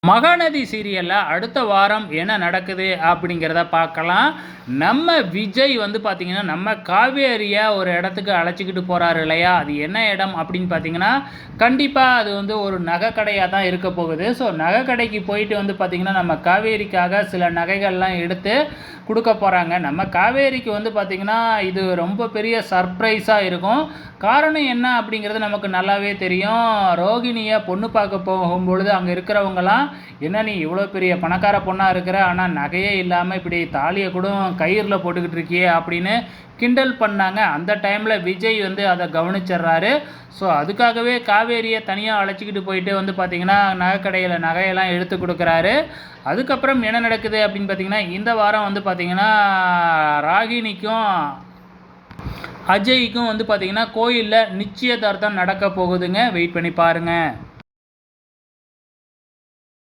மகாநதி சீரியலில் அடுத்த வாரம் என்ன நடக்குது அப்படிங்கிறத பார்க்கலாம். நம்ம விஜய் வந்து பார்த்திங்கன்னா, நம்ம காவேரியை ஒரு இடத்துக்கு அழைச்சிக்கிட்டு போகிறாரு இல்லையா? அது என்ன இடம் அப்படின்னு பார்த்தீங்கன்னா, கண்டிப்பாக அது வந்து ஒரு நகை கடையாக தான் இருக்க போகுது. ஸோ நகை கடைக்கு போயிட்டு வந்து பார்த்திங்கன்னா, நம்ம காவேரிக்காக சில நகைகள்லாம் எடுத்து கொடுக்க போகிறாங்க. நம்ம காவேரிக்கு வந்து பார்த்திங்கன்னா, இது ரொம்ப பெரிய சர்ப்ரைஸாக இருக்கும். காரணம் என்ன அப்படிங்கிறது நமக்கு நல்லாவே தெரியும். ரோகிணியை பொண்ணு பார்க்க போகும்பொழுது அங்கே இருக்கிறவங்களாம், என்ன நீ இவ்வளோ பெரிய பணக்கார பொண்ணாக இருக்கிற, ஆனால் நகையே இல்லாமல் இப்படி தாலியை கூட கயிறில் போட்டுக்கிட்டு இருக்கியே அப்படின்னு கிண்டல் பண்ணாங்க. அந்த டைமில் விஜய் வந்து அதை கவனிச்சிட்றாரு. ஸோ அதுக்காகவே காவேரியை தனியாக அழைச்சிக்கிட்டு போயிட்டு வந்து பார்த்திங்கன்னா, நகைக்கடையில் நகையெல்லாம் எடுத்து கொடுக்குறாரு. அதுக்கப்புறம் என்ன நடக்குது அப்படின்னு பார்த்திங்கன்னா, இந்த வாரம் வந்து பார்த்திங்கன்னா, ராகினிக்கும் அஜய்க்கும் வந்து பார்த்திங்கன்னா கோயிலில் நிச்சயதார்த்தம் நடக்க போகுதுங்க. வெயிட் பண்ணி பாருங்கள்.